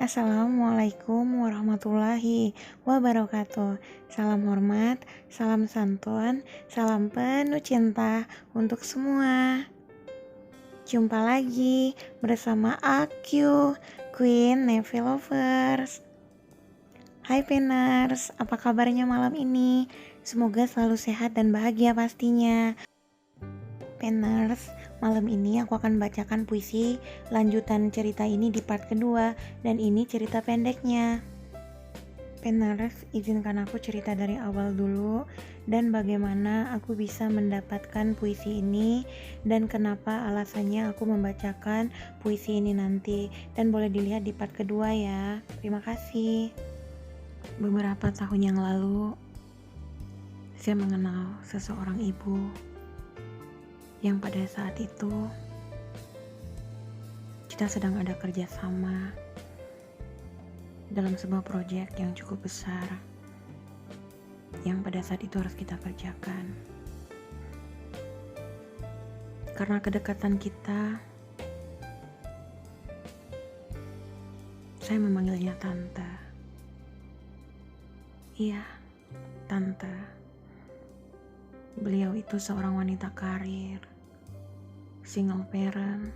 Assalamualaikum warahmatullahi wabarakatuh. Salam hormat, salam santun, salam penuh cinta untuk semua. Jumpa lagi bersama aku, Queen Navy Lovers. Hai Peners, apa kabarnya malam ini? Semoga selalu sehat dan bahagia pastinya. Peners, malam ini aku akan bacakan puisi lanjutan cerita ini di part kedua, dan ini cerita pendeknya. Peners, izinkan aku cerita dari awal dulu dan bagaimana aku bisa mendapatkan puisi ini dan kenapa alasannya aku membacakan puisi ini nanti, dan boleh dilihat di part kedua ya. Terima kasih. Beberapa tahun yang lalu, saya mengenal seseorang ibu yang pada saat itu kita sedang ada kerjasama dalam sebuah proyek yang cukup besar yang pada saat itu harus kita kerjakan. Karena kedekatan kita, saya memanggilnya Tante. Iya, Tante. Beliau itu seorang wanita karir, single parent,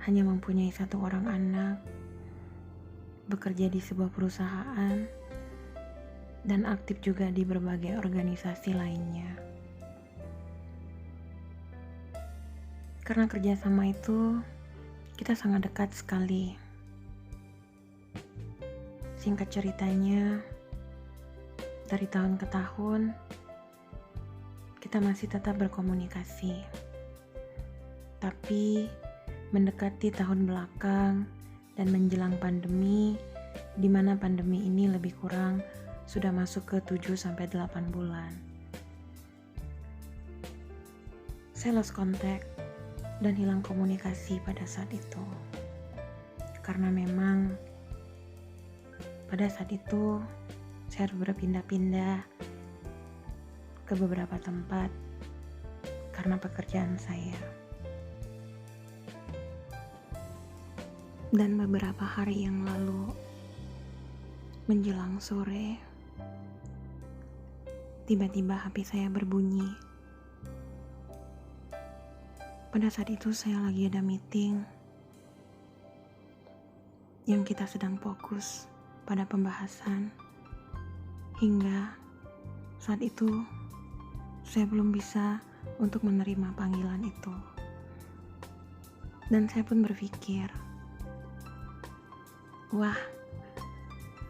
hanya mempunyai satu orang anak, bekerja di sebuah perusahaan, dan aktif juga di berbagai organisasi lainnya. Karena kerjasama itu, kita sangat dekat sekali. Singkat ceritanya, dari tahun ke tahun, kita masih tetap berkomunikasi. Tapi mendekati tahun belakang dan menjelang pandemi, di mana pandemi ini lebih kurang sudah masuk ke 7-8 bulan. Saya lost contact dan hilang komunikasi pada saat itu. Karena memang pada saat itu saya harus berpindah-pindah ke beberapa tempat karena pekerjaan saya. Dan beberapa hari yang lalu, menjelang sore, tiba-tiba HP saya berbunyi. Pada saat itu saya lagi ada meeting yang kita sedang fokus pada pembahasan, hingga saat itu saya belum bisa untuk menerima panggilan itu. Dan saya pun berpikir, wah,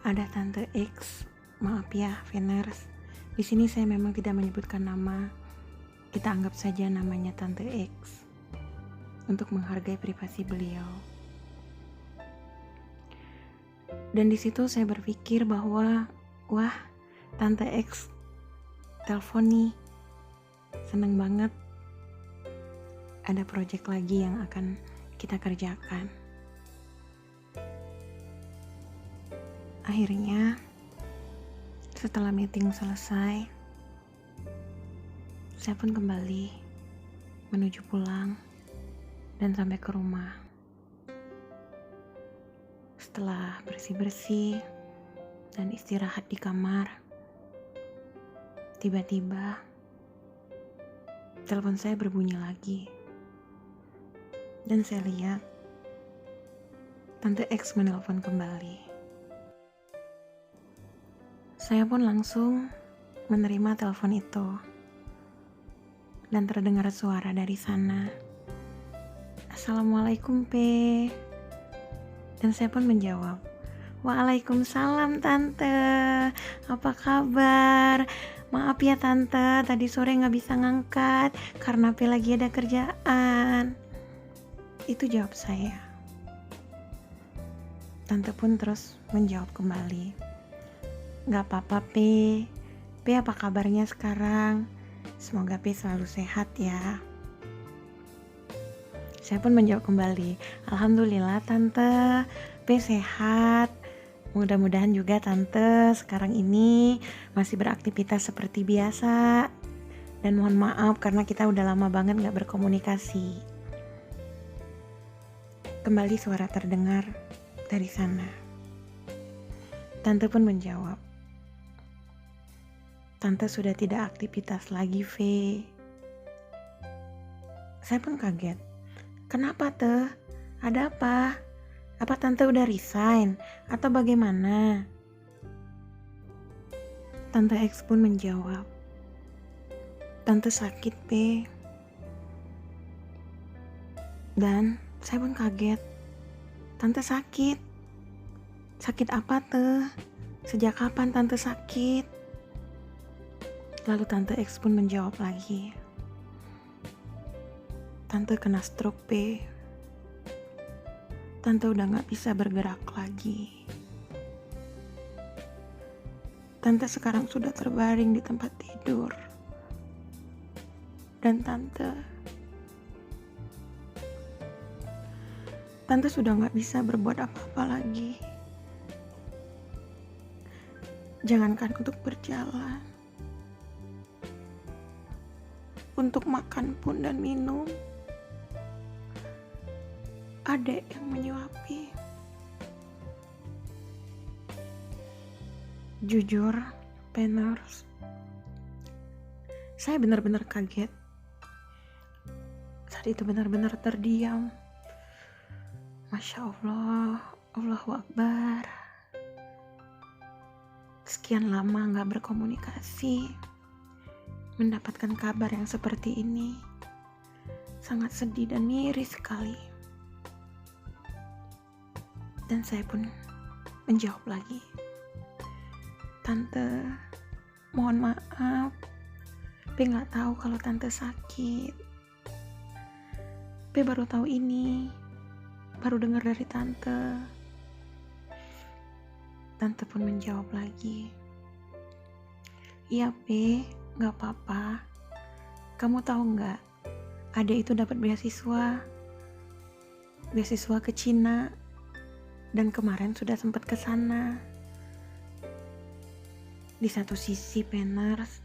ada Tante X. Maaf ya, Veners. Di sini saya memang tidak menyebutkan nama. Kita anggap saja namanya Tante X untuk menghargai privasi beliau. Dan di situ saya berpikir bahwa, wah, Tante X telepon nih. Seneng banget ada proyek lagi yang akan kita kerjakan. Akhirnya setelah meeting selesai, saya pun kembali menuju pulang dan sampai ke rumah. Setelah bersih-bersih dan istirahat di kamar, tiba-tiba telepon saya berbunyi lagi. Dan saya lihat Tante X menelpon kembali. Saya pun langsung menerima telepon itu. Dan terdengar suara dari sana. Assalamualaikum, P. Dan saya pun menjawab, Waalaikumsalam, Tante. Apa kabar? Maaf ya, Tante, tadi sore gak bisa ngangkat karena P lagi ada kerjaan. Itu jawab saya. Tante pun terus menjawab kembali, gak apa-apa, P. P apa kabarnya sekarang? Semoga P selalu sehat ya. Saya pun menjawab kembali, Alhamdulillah Tante, P sehat. Mudah-mudahan juga Tante sekarang ini masih beraktivitas seperti biasa. Dan mohon maaf karena kita udah lama banget gak berkomunikasi. Kembali suara terdengar dari sana. Tante pun menjawab, "Tante sudah tidak aktivitas lagi, V." Saya pun kaget. "Kenapa, Teh? Ada apa? Apa Tante udah resign atau bagaimana?" Tante X pun menjawab, "Tante sakit, P." Dan saya pun kaget. "Tante sakit? Sakit apa, Teh? Sejak kapan Tante sakit?" Lalu Tante X pun menjawab lagi, "Tante kena stroke, P. Tante udah gak bisa bergerak lagi. Tante sekarang sudah terbaring di tempat tidur. Dan Tante sudah gak bisa berbuat apa-apa lagi. Jangankan untuk berjalan, untuk makan pun dan minum, adek yang menyuapi." Jujur, Penners, saya benar-benar kaget. Saat itu benar-benar terdiam. Masya Allah, Allahu Akbar. Sekian lama gak berkomunikasi, mendapatkan kabar yang seperti ini sangat sedih dan miris sekali. Dan saya pun menjawab lagi, "Tante, mohon maaf, P gak tahu kalau Tante sakit. P baru tahu ini, baru dengar dari Tante." Tante pun menjawab lagi, "Iya, P, gak apa-apa. Kamu tahu gak, adek itu dapat beasiswa ke Cina, dan kemarin sudah sempat ke sana." Di satu sisi, Penners,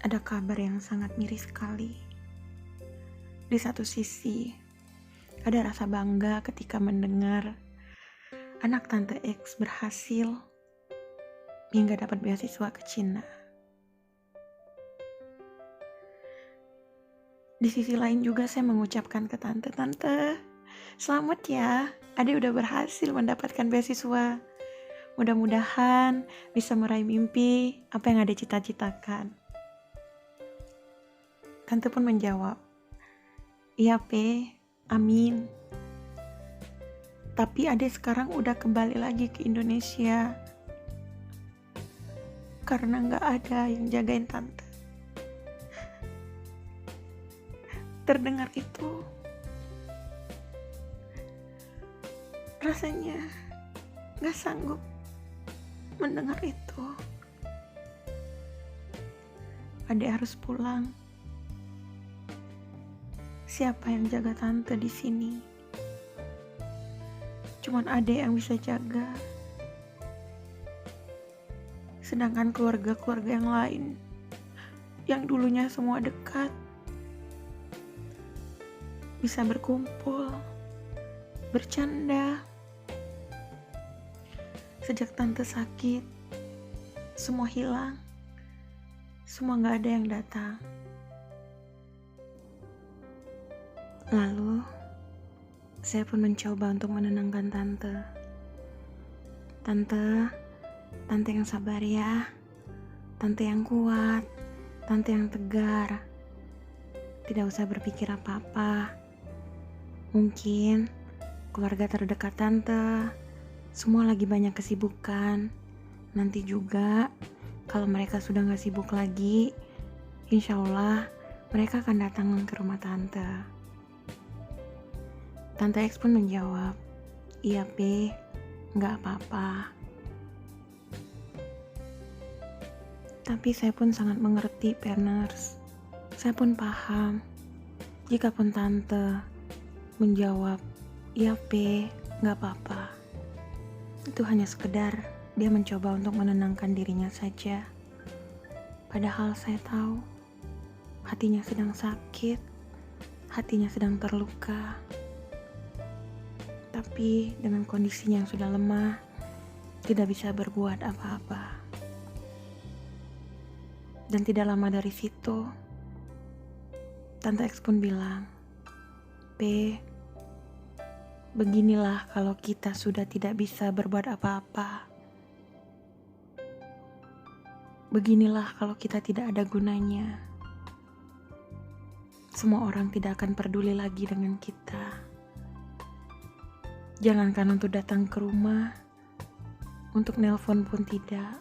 ada kabar yang sangat miris sekali. Di satu sisi, ada rasa bangga ketika mendengar anak Tante X berhasil hingga dapat beasiswa ke Cina. Di sisi lain juga saya mengucapkan ke Tante, "Tante, selamat ya, adek udah berhasil mendapatkan beasiswa. Mudah-mudahan bisa meraih mimpi apa yang adek cita-citakan." Tante pun menjawab, "Iya, P, amin. Tapi adek sekarang udah kembali lagi ke Indonesia karena gak ada yang jagain Tante." Terdengar itu, rasanya gak sanggup mendengar itu. Adek harus pulang. Siapa yang jaga Tante di sini? Cuman adek yang bisa jaga. Sedangkan keluarga-keluarga yang lain, yang dulunya semua dekat, bisa berkumpul, bercanda. Sejak Tante sakit, semua hilang. Semua gak ada yang datang. Lalu, saya pun mencoba untuk menenangkan Tante. Tante yang sabar ya. Tante yang kuat. Tante yang tegar. Tidak usah berpikir apa-apa. Mungkin keluarga terdekat Tante semua lagi banyak kesibukan. Nanti juga kalau mereka sudah gak sibuk lagi, insya Allah mereka akan datang ke rumah Tante." Tante X pun menjawab, "Iya, P, gak apa-apa." Tapi saya pun sangat mengerti, Penners. Saya pun paham jika pun Tante menjawab, "Iya, P, gak apa-apa." Itu hanya sekedar dia mencoba untuk menenangkan dirinya saja. Padahal saya tahu hatinya sedang sakit, hatinya sedang terluka. tapi dengan kondisinya yang sudah lemah, tidak bisa berbuat apa-apa. Dan tidak lama dari situ, Tante X pun bilang, "P, beginilah kalau kita sudah tidak bisa berbuat apa-apa. Beginilah kalau kita tidak ada gunanya. Semua orang tidak akan peduli lagi dengan kita. Jangankan untuk datang ke rumah, untuk nelpon pun tidak.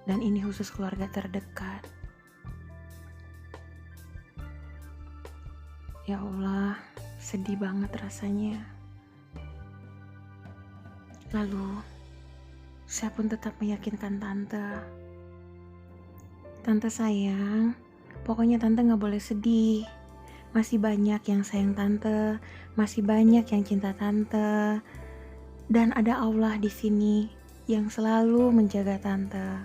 Dan ini khusus keluarga terdekat." Ya Allah, sedih banget rasanya. Lalu, saya pun tetap meyakinkan Tante. "Tante sayang, pokoknya Tante gak boleh sedih. Masih banyak yang sayang Tante, masih banyak yang cinta Tante. Dan ada Allah di sini yang selalu menjaga Tante.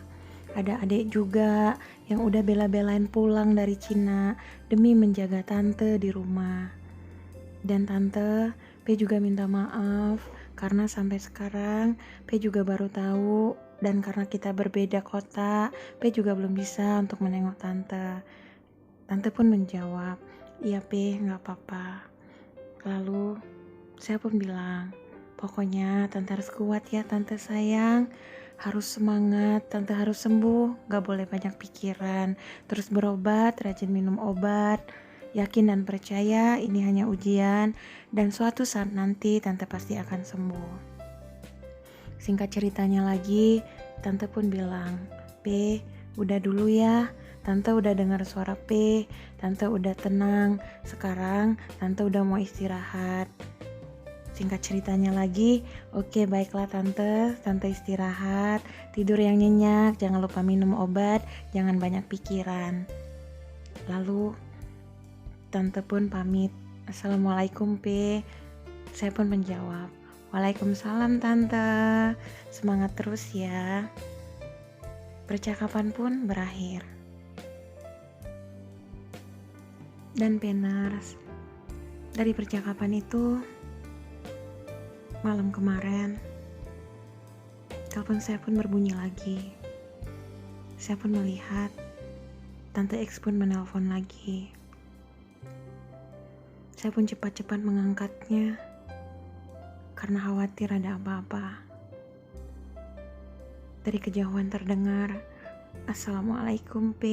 Ada adik juga yang udah bela-belain pulang dari Cina demi menjaga Tante di rumah. Dan Tante, P juga minta maaf karena sampai sekarang P juga baru tahu, dan karena kita berbeda kota, P juga belum bisa untuk menengok Tante." Tante pun menjawab, "Iya P, gak apa-apa." Lalu saya pun bilang, "Pokoknya Tante harus kuat ya Tante sayang. Harus semangat, Tante harus sembuh, gak boleh banyak pikiran. Terus berobat, rajin minum obat. Yakin dan percaya ini hanya ujian, dan suatu saat nanti Tante pasti akan sembuh." Singkat ceritanya lagi, Tante pun bilang, "P, udah dulu ya. Tante udah dengar suara P, Tante udah tenang. Sekarang Tante udah mau istirahat." Singkat ceritanya lagi, "Oke, baiklah Tante, Tante istirahat, tidur yang nyenyak, jangan lupa minum obat, jangan banyak pikiran." Lalu Tante pun pamit, "Assalamualaikum P." Saya pun menjawab, "Waalaikumsalam Tante, semangat terus ya." Percakapan pun berakhir. Dan Peners, dari percakapan itu, malam kemarin, telepon saya pun berbunyi lagi. Saya pun melihat Tante X pun menelpon lagi. Saya pun cepat-cepat mengangkatnya karena khawatir ada apa-apa. Dari kejauhan terdengar, "Assalamualaikum P."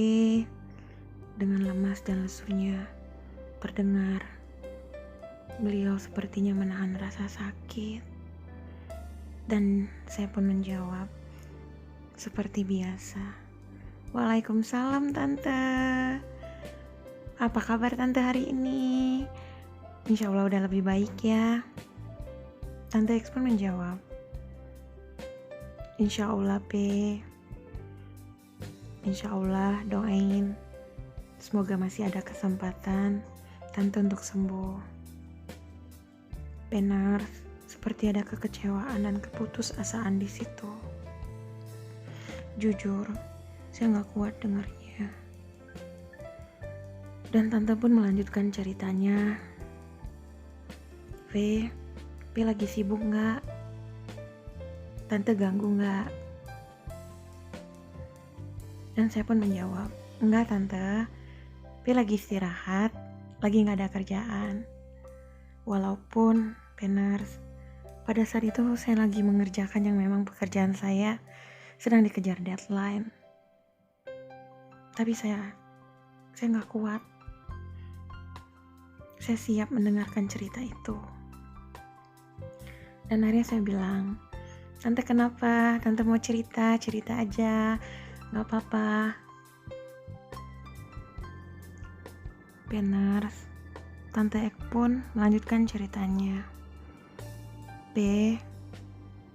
Dengan lemas dan lesunya terdengar, beliau sepertinya menahan rasa sakit. Dan saya pun menjawab seperti biasa, "Waalaikumsalam Tante. Apa kabar Tante hari ini? Insya Allah udah lebih baik ya." Tante X pun menjawab, "Insya Allah P. Insya Allah doain. Semoga masih ada kesempatan Tante untuk sembuh." Benar, seperti ada kekecewaan dan keputusasaan di situ. Jujur, saya gak kuat dengarnya. Dan Tante pun melanjutkan ceritanya, "P lagi sibuk gak? Tante ganggu gak?" Dan saya pun menjawab, "Enggak Tante, P lagi istirahat, lagi gak ada kerjaan." Walaupun Peners, pada saat itu saya lagi mengerjakan yang memang pekerjaan saya sedang dikejar deadline. Tapi saya gak kuat. Saya siap mendengarkan cerita itu. Dan akhirnya saya bilang, "Tante kenapa? Tante mau cerita aja, gak apa-apa." Benar, Tante Ek pun melanjutkan ceritanya. "P,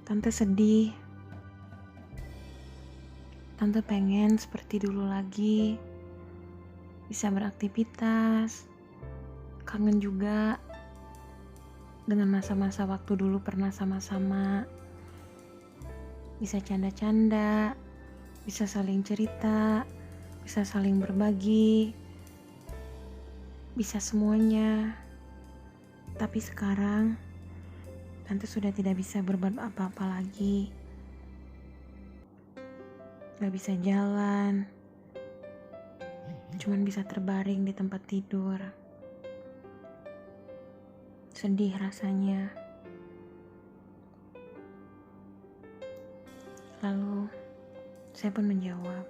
Tante sedih. Tante pengen seperti dulu lagi, bisa beraktivitas. Kangen juga dengan masa-masa waktu dulu pernah sama-sama. Bisa canda-canda, bisa saling cerita, bisa saling berbagi, bisa semuanya. Tapi sekarang Tante sudah tidak bisa berbuat apa-apa lagi. Gak bisa jalan. Cuman bisa terbaring di tempat tidur. Sedih rasanya. Lalu saya pun menjawab,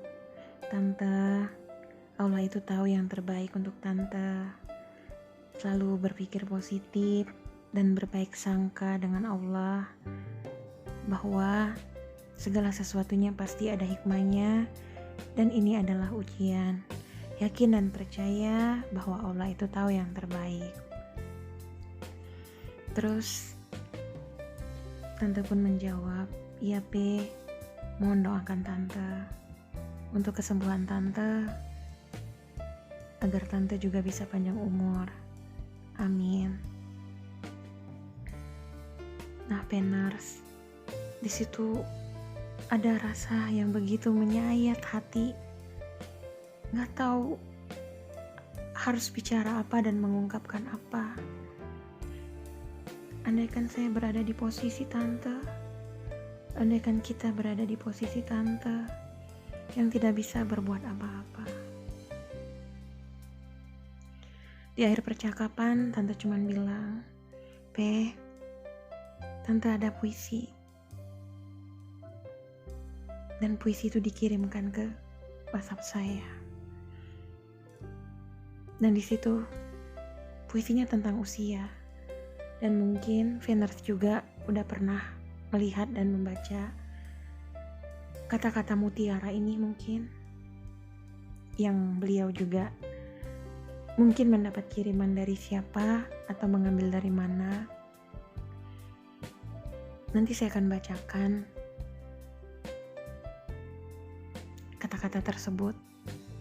"Tante, Allah itu tahu yang terbaik untuk Tante. Selalu berpikir positif dan berbaik sangka dengan Allah bahwa segala sesuatunya pasti ada hikmahnya dan ini adalah ujian. Yakin dan percaya bahwa Allah itu tahu yang terbaik." Terus Tante pun menjawab, "Iya P, mohon doakan Tante untuk kesembuhan Tante agar Tante juga bisa panjang umur. Amin." Nah, Peners, di situ ada rasa yang begitu menyayat hati. Gak tahu harus bicara apa dan mengungkapkan apa. Andaikan saya berada di posisi Tante, andaikan kita berada di posisi Tante yang tidak bisa berbuat apa-apa. Di akhir percakapan, Tante cuma bilang, "P, Tante ada puisi." Dan puisi itu dikirimkan ke WhatsApp saya. Dan di situ puisinya tentang usia. Dan mungkin Veners juga udah pernah melihat dan membaca kata-kata mutiara ini mungkin, yang beliau juga mungkin mendapat kiriman dari siapa atau mengambil dari mana. Nanti saya akan bacakan kata-kata tersebut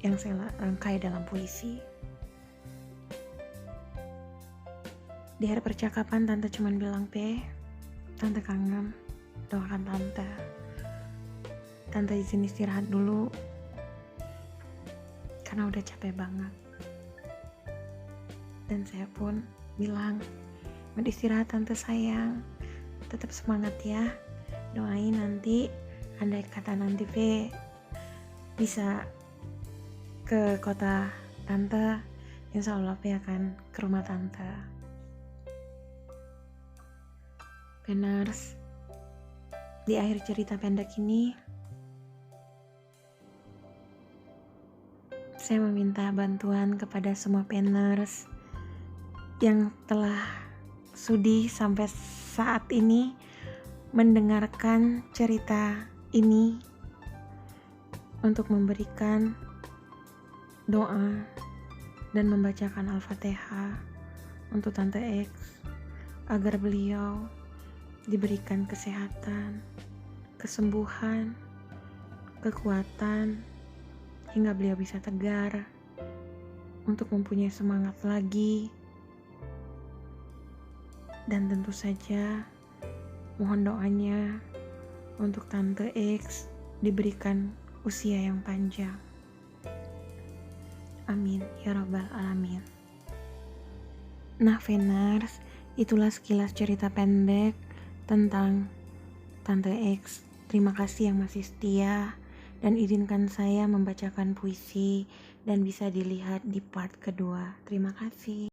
yang saya rangkai dalam puisi. Di akhir percakapan Tante cuma bilang, "P, Tante kangen, doakan Tante. Tante izin istirahat dulu karena udah capek banget." Dan saya pun bilang, "Beristirahat Tante sayang, tetap semangat ya. Doain nanti, andai kata nanti P bisa ke kota Tante, insya Allah P akan ke rumah Tante." Peners, di akhir cerita pendek ini, saya meminta bantuan kepada semua Peners yang telah sudi sampai saat ini mendengarkan cerita ini untuk memberikan doa dan membacakan Al-Fatihah untuk Tante X agar beliau diberikan kesehatan, kesembuhan, kekuatan, hingga beliau bisa tegar untuk mempunyai semangat lagi. Dan tentu saja mohon doanya untuk Tante X diberikan usia yang panjang. Amin ya rabbal alamin. Nah, Veners, itulah sekilas cerita pendek tentang Tante X. Terima kasih yang masih setia, dan izinkan saya membacakan puisi dan bisa dilihat di part kedua. Terima kasih.